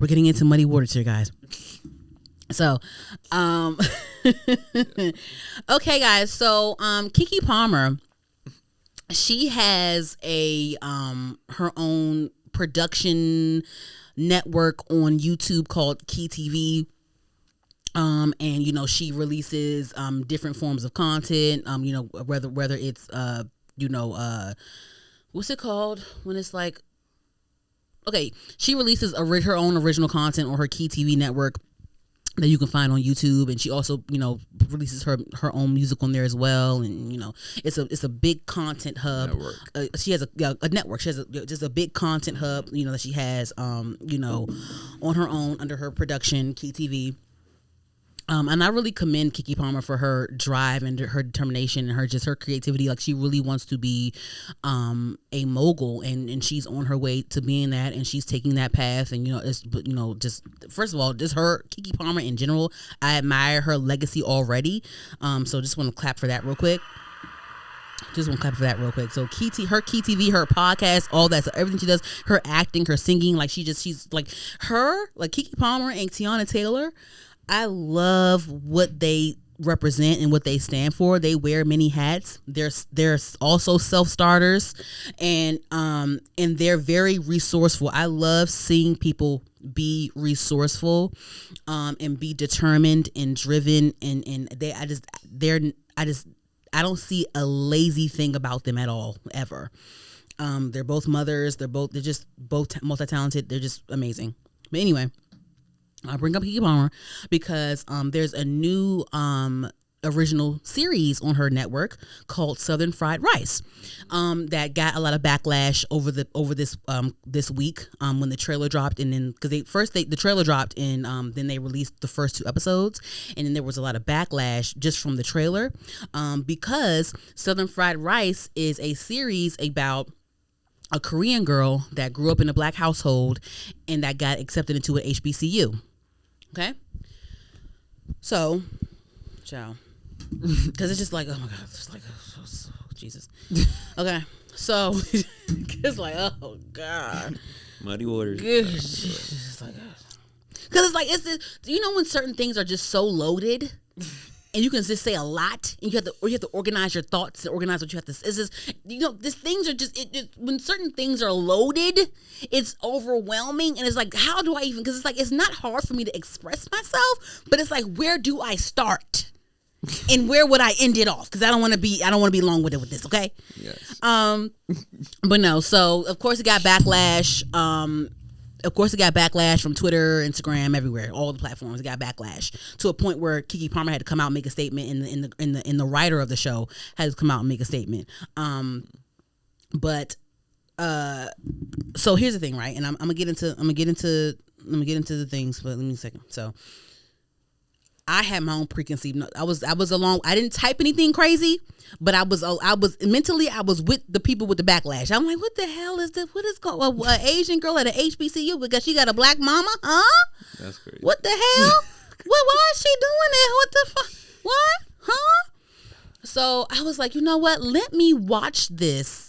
We're getting into muddy waters here, guys. So, okay, guys. So, Keke Palmer, she has a her own production network on YouTube called Key TV. And you know, she releases different forms of content. You know, whether it's what's it called when it's like, okay, she releases her own original content on her Key TV network that you can find on YouTube, and she also, you know, releases her own music on there as well. And you know, it's a big content hub. She has a network. She has just a big content hub, you know, that she has you know, on her own under her production Key TV. And I really commend Keke Palmer for her drive and her determination and her creativity. Like, she really wants to be a mogul, and she's on her way to being that, and she's taking that path. And you know, just first of all, just her, Keke Palmer in general, I admire her legacy already. So just want to clap for that real quick. So her Key TV, her podcast, all that, so everything she does, her acting, her singing, like she's like Keke Palmer and Tiana Taylor. I love what they represent and what they stand for. They wear many hats. They're also self-starters, and they're very resourceful. I love seeing people be resourceful, and be determined and driven, and I don't see a lazy thing about them at all, ever. They're both mothers. They're just both multi-talented. They're just amazing. But anyway, I bring up Keke Palmer because there's a new original series on her network called Southern Fried Rice that got a lot of backlash over this week when the trailer dropped, and then because the trailer dropped, and then they released the first 2 episodes, and then there was a lot of backlash just from the trailer because Southern Fried Rice is a series about a Korean girl that grew up in a black household and that got accepted into an HBCU. Okay, so, ciao, because it's just like, oh my God, it's like, oh, Jesus. Okay, so it's like, oh God, muddy waters. Because it's like, you know, when certain things are just so loaded. And you can just say a lot, and you have to organize your thoughts and organize what you have to. It's just, you know, these things are just when certain things are loaded, it's overwhelming, and it's like, how do I even? Because it's like, it's not hard for me to express myself, but it's like, where do I start, and where would I end it off? Because I don't want to be long-winded with this. Okay. Yes. But no. So of course it got backlash. Of course, it got backlash from Twitter, Instagram, everywhere, all the platforms. It got backlash to a point where Keke Palmer had to come out and make a statement, and the writer of the show had to come out and make a statement. So here's the thing, right? And I'm gonna get into the things, but let me a second. So I had my own preconceived. I didn't type anything crazy, but I was mentally, I was with the people with the backlash. I'm like, what the hell is this? What is going? An Asian girl at an HBCU because she got a black mama? Huh? That's crazy. What the hell? Why is she doing that? What the fuck? What? Huh? So I was like, you know what? Let me watch this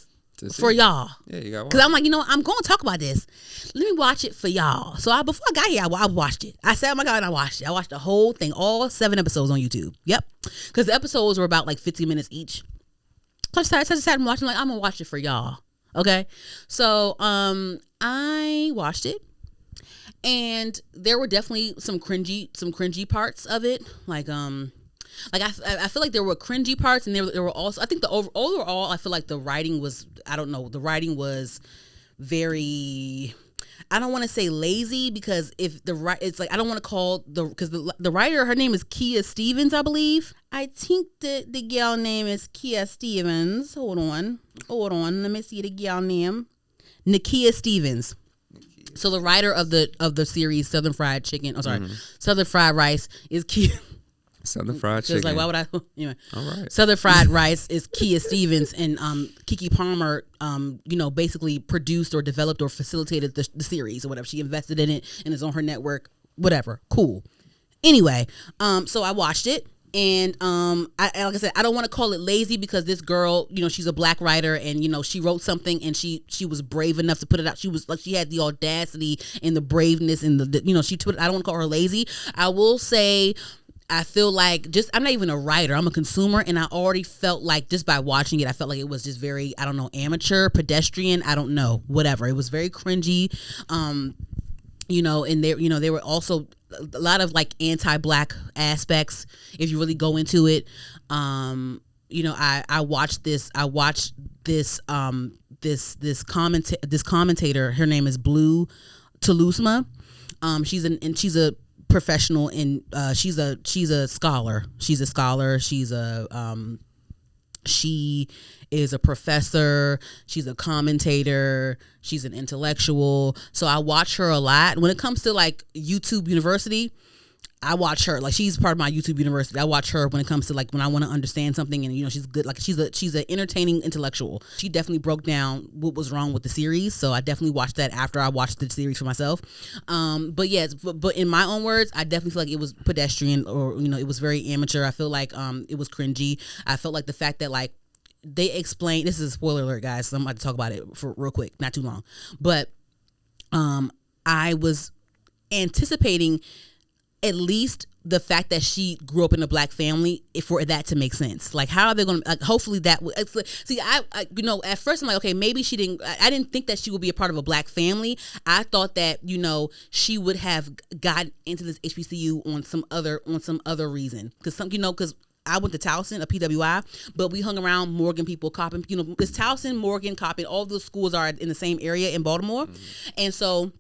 for y'all. Yeah, you got one. Because I'm like, you know, I'm going to talk about this. Let me watch it for y'all. So before I got here, I watched it. I sat on my couch and I watched it. I watched the whole thing, all 7 episodes on YouTube. Yep. Because the episodes were about like 15 minutes each. So I sat and watched it. Like, I'm going to watch it for y'all. Okay. So I watched it. And there were definitely some cringy parts of it. Like I feel like there were cringy parts, and there were also, I think overall I feel like the writing was, I don't know, the writing was very, I don't want to say lazy, because it's like, I don't want to call because the writer, her name is Kia Stevens, I believe. I think the girl name is Kia Stevens. Hold on, let me see the girl name. Nakia Stevens. So the writer of the series Southern Fried Rice is Kia. Southern Fried Chicken. Just like, why would I? Anyway. All right. Southern Fried Rice is Kia Stevens, and Keke Palmer, basically produced or developed or facilitated the series or whatever. She invested in it and is on her network. Whatever. Cool. Anyway, so I watched it. And like I said, I don't want to call it lazy because this girl, she's a black writer, and she wrote something, and she was brave enough to put it out. She was like, she had the audacity and the braveness, and she put it. I don't want to call her lazy. I will say, I feel like I'm not even a writer. I'm a consumer, and I already felt like just by watching it, I felt like it was just very, I don't know, amateur, pedestrian. I don't know, whatever. It was very cringy. And there were also a lot of like anti-black aspects if you really go into it. I watched this commentator. Her name is Blue Toulousma. She's a professional, and she's a scholar. She is a professor. She's a commentator. She's an intellectual. So I watch her a lot. When it comes to like YouTube University, I watch her. Like, she's part of my YouTube University. I watch her when it comes to like when I want to understand something, and she's good. Like, she's an entertaining intellectual. She definitely broke down what was wrong with the series. So I definitely watched that after I watched the series for myself. But in my own words, I definitely feel like it was pedestrian, or it was very amateur. I feel like it was cringy. I felt like the fact that like they explained, this is a spoiler alert, guys, so I'm about to talk about it for real quick, not too long. But I was anticipating at least the fact that she grew up in a black family, for that to make sense. Like, how are they going to, like, hopefully that see, I at first I'm like, okay, maybe she didn't, I didn't think that she would be a part of a black family. I thought that, she would have gotten into this HBCU on some other reason. Because I went to Towson, a PWI, but we hung around Morgan people, Coppin, it's Towson, Morgan, Coppin, all those schools are in the same area in Baltimore. Mm-hmm. And so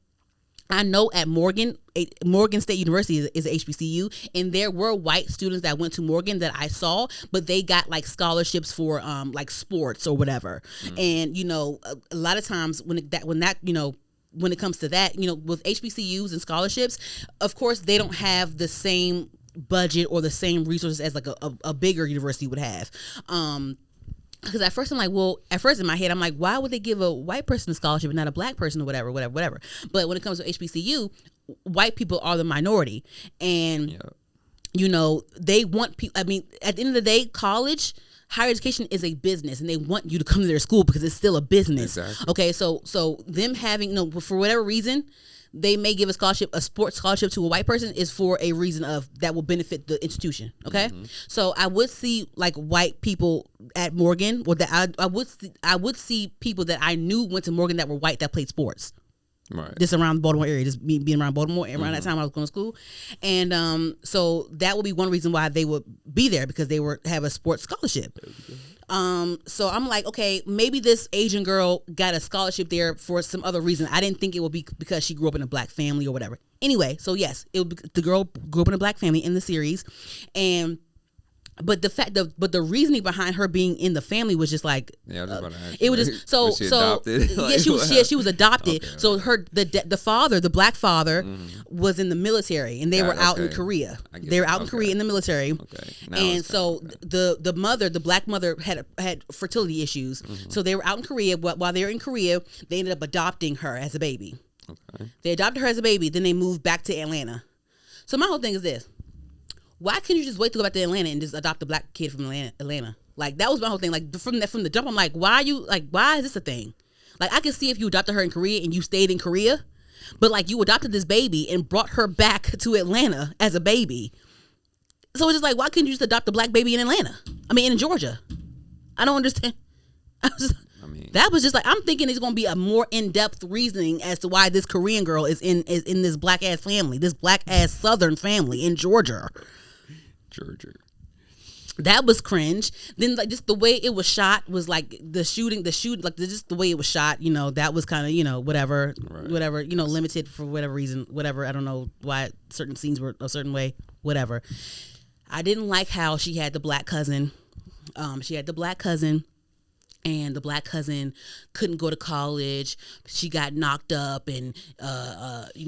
I know at Morgan State University is a HBCU, and there were white students that went to Morgan that I saw, but they got like scholarships for like sports or whatever. Mm-hmm. And a lot of times when it comes to that, with HBCUs and scholarships, of course they don't have the same budget or the same resources as like a bigger university would have. Because at first in my head I'm like, why would they give a white person a scholarship and not a black person or whatever. But when it comes to HBCU, white people are the minority, and they want people. I mean, at the end of the day, higher education is a business, and they want you to come to their school because it's still a business. Exactly. Okay, so them having for whatever reason, they may give a sports scholarship to a white person is for a reason that will benefit the institution. Okay. Mm-hmm. So I would see like white people at Morgan, or that I would see people that I knew went to Morgan that were white that played sports. Right. Just around the Baltimore area, just being around Baltimore around mm-hmm. that time I was going to school. And so that would be one reason why they would be there, because they have a sports scholarship. So I'm like, okay, maybe this Asian girl got a scholarship there for some other reason. I didn't think it would be because she grew up in a black family or whatever. Anyway, so yes, the girl grew up in a black family in the series, but the reasoning behind her being in the family was just like, yeah, I was about to ask it was just so was she adopted? Yeah, she was adopted. Okay, so the father, the black father, mm-hmm. was in the military, and they were out in Korea. They were out in Korea in the military. Okay. And so the mother, the black mother, had fertility issues. Mm-hmm. So they were out in Korea. While they were in Korea, they ended up adopting her as a baby. Okay. They adopted her as a baby. Then they moved back to Atlanta. So my whole thing is this. Why can't you just wait to go back to Atlanta and just adopt a black kid from Atlanta? Like, that was my whole thing. Like, from the jump, I'm like, why is this a thing? Like, I can see if you adopted her in Korea and you stayed in Korea, but like, you adopted this baby and brought her back to Atlanta as a baby. So it's just like, why couldn't you just adopt a black baby in Atlanta? I mean, in Georgia. I don't understand. That was just like, I'm thinking there's going to be a more in-depth reasoning as to why this Korean girl is in this black ass family, this black ass Southern family in Georgia. That was cringe. Then like just the way it was shot was like the shooting like just the way it was shot, that was kind of, whatever, limited for whatever reason, whatever. I don't know why certain scenes were a certain way, whatever. I didn't like how she had the black cousin. And the black cousin couldn't go to college. She got knocked up, and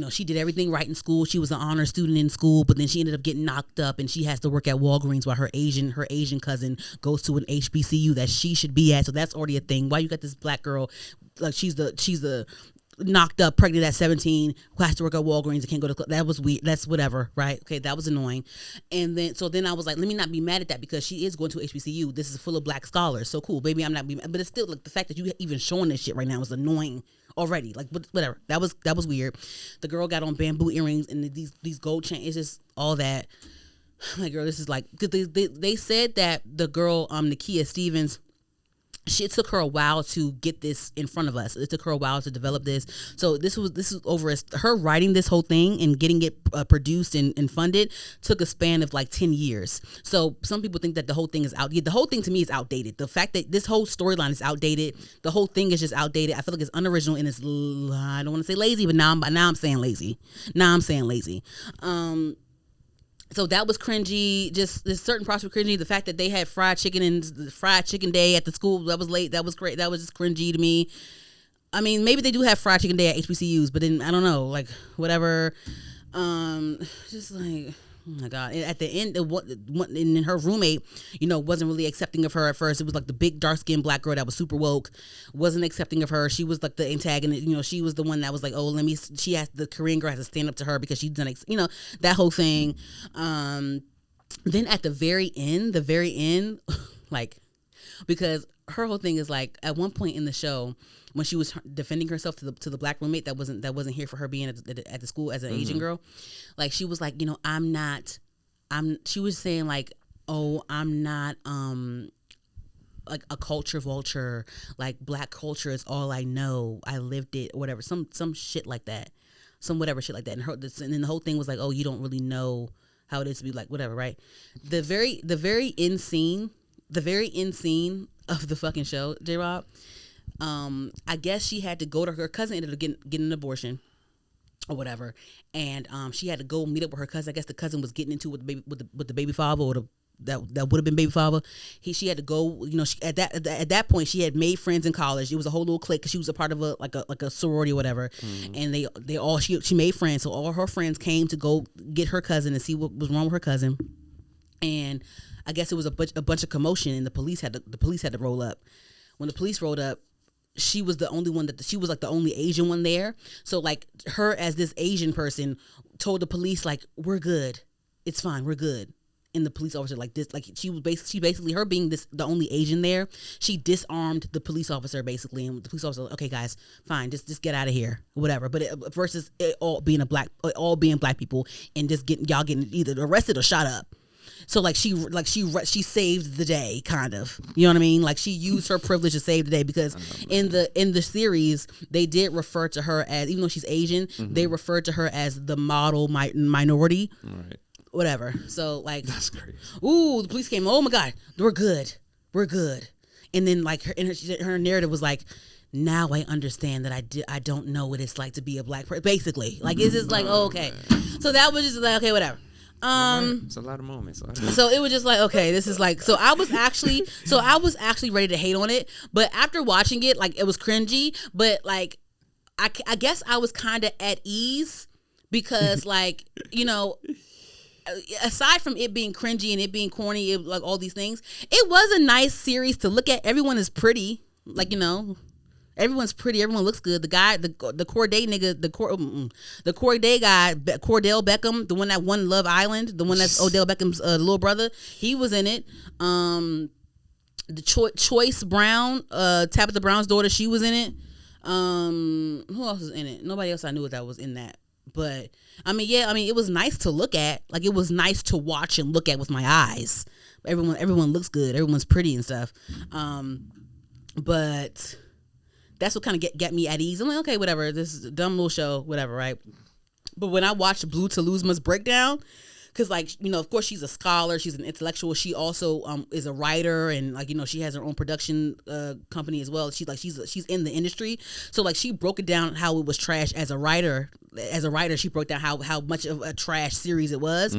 she did everything right in school. She was an honor student in school, but then she ended up getting knocked up, and she has to work at Walgreens while her Asian cousin goes to an HBCU that she should be at. So that's already a thing. Why you got this black girl? Like, she's the knocked up, pregnant at 17, who has to work at Walgreens and can't go to club. That was weird. That's whatever, right? Okay, that was annoying. And then I was like, let me not be mad at that because she is going to HBCU. This is full of black scholars. So cool, baby. I'm not being mad. But it's still like the fact that you even showing this shit right now is annoying already. Like whatever. That was weird. The girl got on bamboo earrings and these gold chains. It's just all that. Like, girl, this is like they said that the girl Nakia Stevens, it took her a while to get this in front of us. It took her a while to develop this. So this is over her writing this whole thing and getting it produced and funded took a span of like 10 years. So some people think that the whole thing is outdated. The whole thing to me is outdated. The fact that this whole storyline is outdated, the whole thing is just outdated. I feel like it's unoriginal and it's, I don't want to say lazy, but now I'm saying lazy. So that was cringy. Just this certain parts were cringy. The fact that they had fried chicken and fried chicken day at the school, that was late. That was great. That was just cringy to me. I mean, maybe they do have fried chicken day at HBCUs, but then I don't know, like whatever. Just like, oh my God. And at the end, and then her roommate, wasn't really accepting of her at first. It was like the big dark skinned black girl that was super woke, wasn't accepting of her. She was like the antagonist. She was the one that was like, oh, the Korean girl has to stand up to her because she's done, that whole thing. Then at the very end, like, because her whole thing is like, at one point in the show, when she was defending herself to the black roommate that wasn't here for her being at the school as an Asian girl, like she was like, she was saying like, oh, I'm not like a culture vulture, like black culture is all I know, I lived it or whatever, some shit like that, some whatever shit like that, and then the whole thing was like, oh, you don't really know how it is to be like whatever, right? The very end scene of the fucking show, J-Rob, I guess she had to go to her cousin, ended up getting an abortion or whatever, and she had to go meet up with her cousin. I guess the cousin was getting into it with the baby father, or that would have been baby father. She had to go. At that point, she had made friends in college. It was a whole little clique because she was a part of a sorority or whatever. And she made friends. So all her friends came to go get her cousin and see what was wrong with her cousin. And I guess it was a bunch of commotion, and the police had to roll up. When the police rolled up, she was the only one she was like the only Asian one there. So like her as this Asian person told the police like, we're good, it's fine, we're good. And the police officer like this, like she basically her being the only Asian there, she disarmed the police officer basically, and the police officer like, okay guys, fine, just get out of here, whatever. But versus it all being black people and just getting either arrested or shot up. So like she saved the day, kind of. You know what I mean? Like she used her privilege to save the day, because in the series they did refer to her as, even though she's Asian, they referred to her as the model minority. Right. Whatever. So like, that's crazy. Ooh, the police came. Oh my God, we're good. And then like her narrative was like, now I understand that I don't know what it's like to be a black person. Basically, like it's just like, oh, okay. So that was just like, okay, whatever. It's a lot of moments. So it was just like, okay, this is like, so I was actually ready to hate on it, but after watching it, like it was cringy, but like I guess I was kind of at ease, because like, aside from it being cringy and it being corny, like all these things, it was a nice series to look at. Everyone is pretty, like, everyone's pretty. Everyone looks good. The guy, the Corday nigga, the Corday guy, Cordell Beckham, the one that won Love Island, the one that's Odell Beckham's little brother, he was in it. The Choice Brown, Tabitha Brown's daughter, she was in it. Who else was in it? Nobody else I knew that was in that. But it was nice to look at. Like it was nice to watch and look at with my eyes. Everyone looks good. Everyone's pretty and stuff. But that's what kind of get me at ease. I'm like, okay, whatever. This is a dumb little show, whatever, right? But when I watched Blue Taluzma's breakdown, because like, of course she's a scholar, she's an intellectual. She also is a writer, and like, she has her own production company as well. She's in the industry, so like she broke it down how it was trash as a writer. She broke down how much of a trash series it was.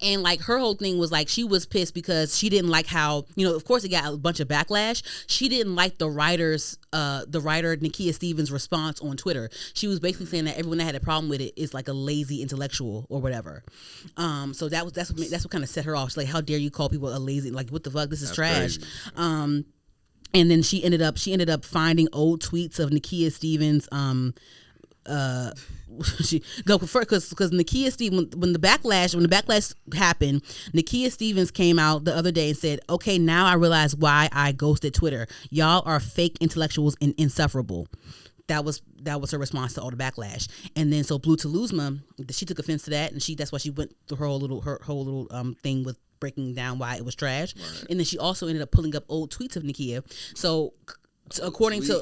And like her whole thing was like, she was pissed because she didn't like how, of course it got a bunch of backlash. She didn't like the writer Nakia Stevens' response on Twitter. She was basically saying that everyone that had a problem with it is like a lazy intellectual or whatever. So that's what kind of set her off. She's like, how dare you call people a lazy, like what the fuck, this is trash. Crazy. And then she ended up finding old tweets of Nakia Stevens she go because Nakia Stevens when the backlash happened, Nakia Stevens came out the other day and said, "Okay, now I realize why I ghosted Twitter. Y'all are fake intellectuals and insufferable." That was her response to all the backlash. And then so Blue Taluzma, she took offense to that, and that's why she went through her whole little thing with breaking down why it was trash. Right. And then she also ended up pulling up old tweets of Nakia. So according to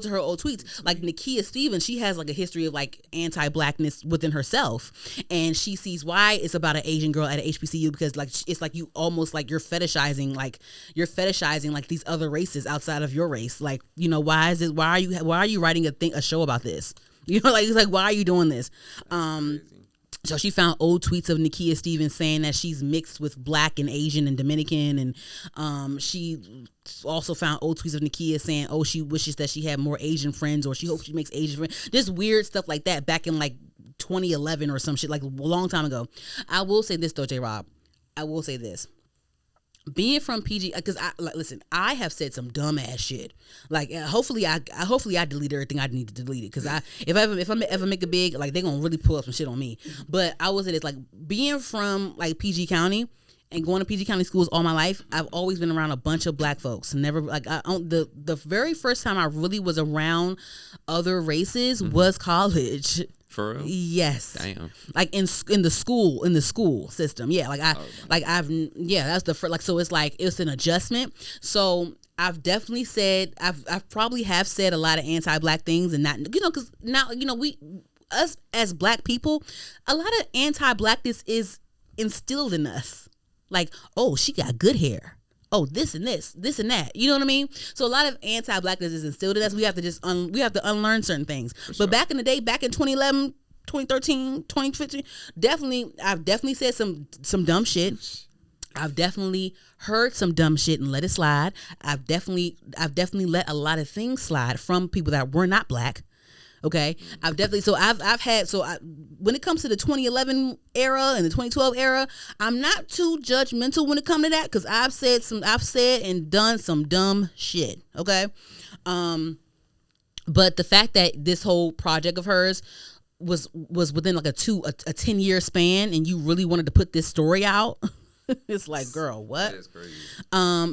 her old tweets, like Nakia Stevens, she has like a history of like anti-blackness within herself, and she sees why it's about an Asian girl at a HBCU because like it's like you almost like you're fetishizing like these other races outside of your race. Like, you know, why are you writing a show about this? You know, like it's like, why are you doing this? So she found old tweets of Nakia Stevens saying that she's mixed with Black and Asian and Dominican, and she also found old tweets of Nakia saying, oh, she wishes that she had more Asian friends, or she hopes she makes Asian friends. Just weird stuff like that back in like 2011 or some shit, like a long time ago. I will say this though, J-Rob. I will say this. Being from PG, because listen, I have said some dumb ass shit. Like hopefully I delete everything I need to delete it. Because if I ever make it big, like they're gonna really pull up some shit on me. But I will say this, like being from like PG County and going to PG County schools all my life, I've always been around a bunch of Black folks. Never like the very first time I really was around other races was college. For real? Yes. Damn. Like in the school system. Yeah. Like that's the first, like, so it's like, it's an adjustment. So I've definitely said, I've probably have said a lot of anti-Black things, and not, you know, cause now, you know, us as Black people, a lot of anti-Blackness is instilled in us. Like, oh, she got good hair. Oh, this and that. You know what I mean? So a lot of anti-Blackness is instilled in us. We have to just unlearn certain things. But back in the day, back in 2011, 2013, 2015, I've definitely said some dumb shit. I've definitely heard some dumb shit and let it slide. I've definitely let a lot of things slide from people that were not Black. Okay, I've had when it comes to the 2011 era and the 2012 era, I'm not too judgmental when it comes to that, because I've said and done some dumb shit. Okay, but the fact that this whole project of hers was within like a 10-year span, and you really wanted to put this story out. It's like, girl, what? That's crazy.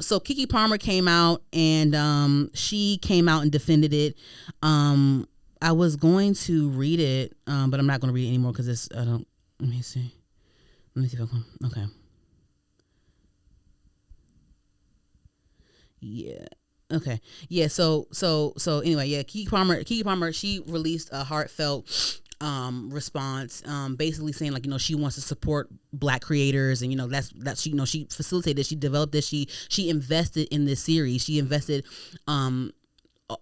So Keke Palmer came out, and she came out and defended it. I was going to read it, but I'm not going to read it anymore because it's, let me see if I can, okay. Yeah. Okay. Yeah. So anyway, yeah, Keke Palmer, she released a heartfelt response, basically saying, like, you know, she wants to support Black creators, and, you know, that's she, you know, she facilitated this, she developed this, she invested in this series, she invested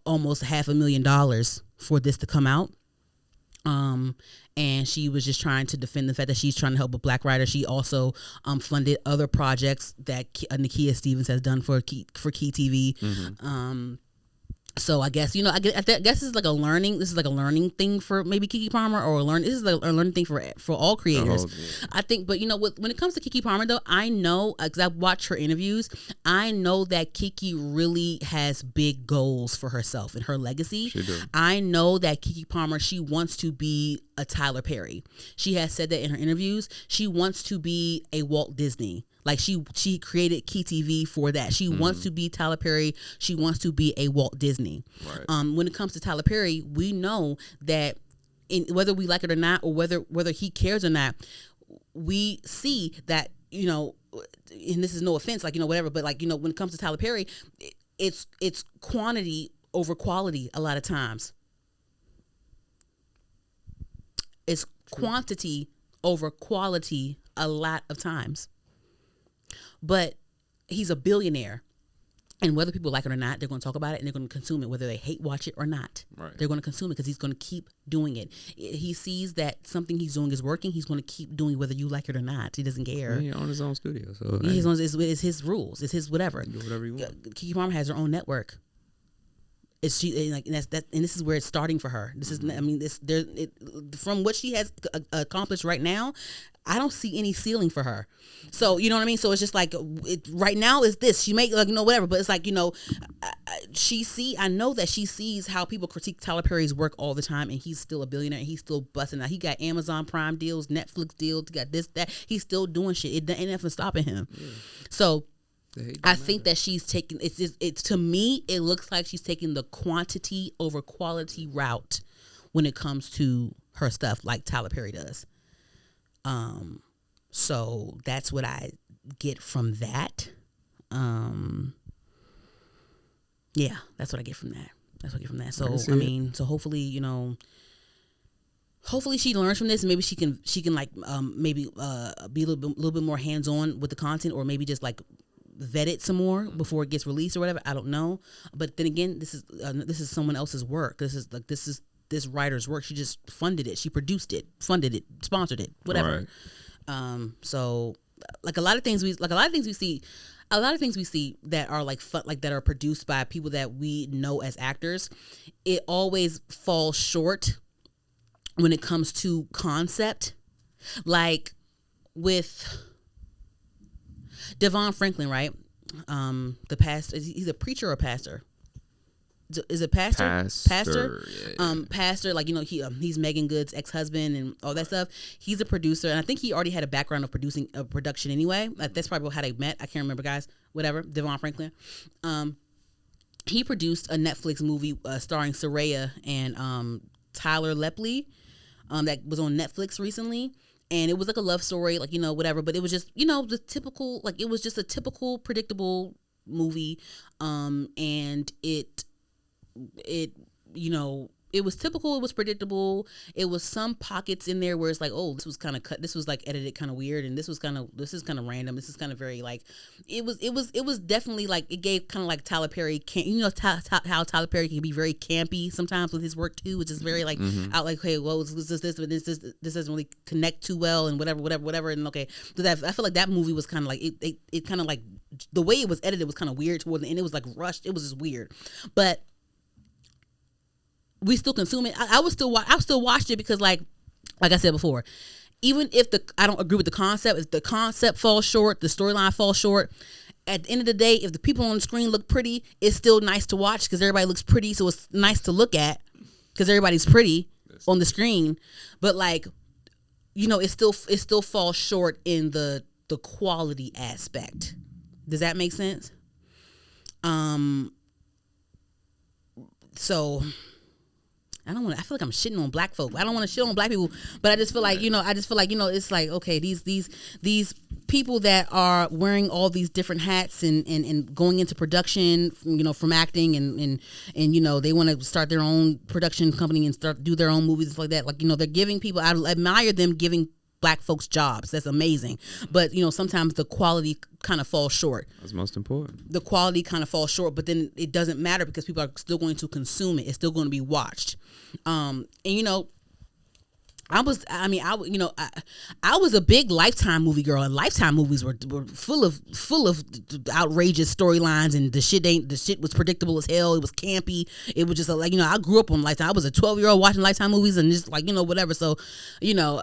almost $500,000 for this to come out. And she was just trying to defend the fact that she's trying to help a Black writer. She also funded other projects that Nakia Stevens has done for Key TV. Mm-hmm. So I guess, you know, I guess this is like a learning thing for maybe Keke Palmer, or this is like a learning thing for all creators. Yeah. I think, but you know, when it comes to Keke Palmer though, I know, because I've watched her interviews, I know that Keke really has big goals for herself and her legacy. She do. I know that Keke Palmer, she wants to be a Tyler Perry. She has said that in her interviews. She wants to be a Walt Disney. Like she created Key TV for that. She wants to be Tyler Perry. She wants to be a Walt Disney. Right. When it comes to Tyler Perry, we know that whether we like it or not, or whether he cares or not, we see that, you know, and this is no offense, like, you know, whatever, but like, you know, when it comes to Tyler Perry, it's quantity over quality a lot of times. It's quantity over quality a lot of times. But he's a billionaire, and whether people like it or not, they're going to talk about it and they're going to consume it, whether they watch it or not. Right. They're going to consume it because he's going to keep doing it. He sees that something he's doing is working. He's going to keep doing it whether you like it or not. He doesn't care. He owns his own studio, so it's his rules. It's his whatever. Do whatever you want. Keke Palmer has her own network. Is she like and that's that? And this is where it's starting for her. This is, I mean, from what she has accomplished right now. I don't see any ceiling for her. So, you know what I mean? So it's just like, right now is this. She make, like, you know, whatever. But it's like, you know, I know that she sees how people critique Tyler Perry's work all the time, and he's still a billionaire, and he's still busting out. He got Amazon Prime deals, Netflix deals, he got this, that. He's still doing shit. It ain't nothing stopping him. Yeah. So I think that she's taking, it's to me, it looks like she's taking the quantity over quality route when it comes to her stuff, like Tyler Perry does. So that's what I get from that. Yeah, that's what I get from that. So I mean, so hopefully, you know, hopefully she learns from this, and maybe she can like maybe be a little bit more hands on with the content, or maybe just like vet it some more before it gets released or whatever. I don't know, but then again, this is someone else's work. This is this writer's work. She just funded it. She produced it, funded it, sponsored it, whatever. Right. So like a lot of things we see that are like fun, like that are produced by people that we know as actors, it always falls short when it comes to concept. Like with Devon Franklin, right? The pastor, he's a preacher or a pastor? Is it pastor? Yeah. Pastor, like, you know, he's Megan Good's ex-husband and all that stuff. He's a producer, and I think he already had a background of production anyway. Like, that's probably how they met. I can't remember, guys. Whatever. Devon Franklin. He produced a Netflix movie starring Soraya and Tyler Lepley that was on Netflix recently. And it was like a love story, like, you know, whatever. But it was just, you know, the typical, like, it was just a typical, predictable movie. And it, you know, it was typical, it was predictable. It was some pockets in there where it's like, oh, this was kind of cut, this was like edited kind of weird, and this is kind of random, this is kind of very like, it was definitely like, it gave kind of like Tyler Perry, you know, how Tyler Perry can be very campy sometimes with his work too, which is very like, out like, hey, well, this but this doesn't really connect too well, and whatever, and okay, so I feel like that movie was kind of like, it kind of like, the way it was edited was kind of weird toward the end. It was like rushed, it was just weird, but we still consume it. I still watched it because like I said before, even if I don't agree with the concept, if the concept falls short, the storyline falls short, at the end of the day, if the people on the screen look pretty, it's still nice to watch because everybody looks pretty, so it's nice to look at because everybody's pretty on the screen. But like, you know, it still falls short in the quality aspect. Does that make sense? So I feel like I'm shitting on black folk. I don't want to shit on black people, but I just feel like, you know, it's like, okay, these people that are wearing all these different hats and going into production, you know, from acting and you know, they want to start their own production company and do their own movies and stuff like that. Like, you know, they're giving people, I admire them giving black folks jobs. That's amazing. But, you know, sometimes the quality kind of falls short. That's most important. The quality kind of falls short, but then it doesn't matter because people are still going to consume it. It's still going to be watched. And, you know, I was a big Lifetime movie girl, and Lifetime movies were full of outrageous storylines, and the shit was predictable as hell. It was campy. It was just like, you know, I grew up on Lifetime. I was a 12-year-old watching Lifetime movies, and just like, you know, whatever. So, you know,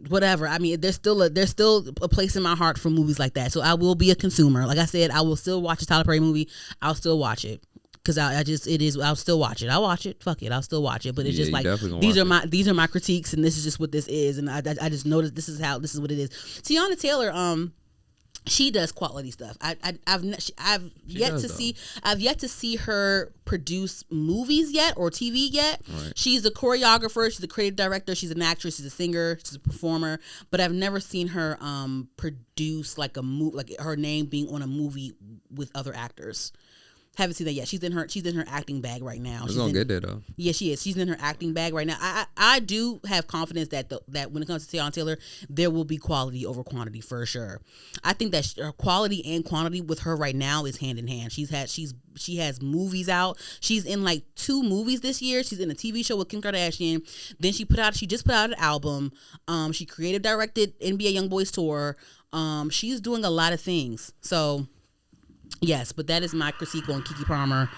whatever. I mean, there's still a place in my heart for movies like that. So I will be a consumer. Like I said, I will still watch a Tyler Perry movie. I'll still watch it. Cause I'll still watch it. I'll watch it. Fuck it. I'll still watch it. But it's just like, these are my critiques, and this is just what this is. And I just noticed this is what it is. Tiana Taylor, she does quality stuff. I've yet to see her produce movies yet or TV yet. Right. She's a choreographer. She's a creative director. She's an actress. She's a singer. She's a performer. But I've never seen her produce like a movie, like her name being on a movie with other actors. Haven't seen that yet. She's in her acting bag right now. She's gonna get there though. Yeah, she is. She's in her acting bag right now. I do have confidence that when it comes to Tiana Taylor, there will be quality over quantity for sure. I think that her quality and quantity with her right now is hand in hand. She has movies out. She's in like 2 movies this year. She's in a TV show with Kim Kardashian. Then she just put out an album. She creative directed NBA YoungBoys tour. She's doing a lot of things. So. Yes, but that is my critique on Keke Palmer.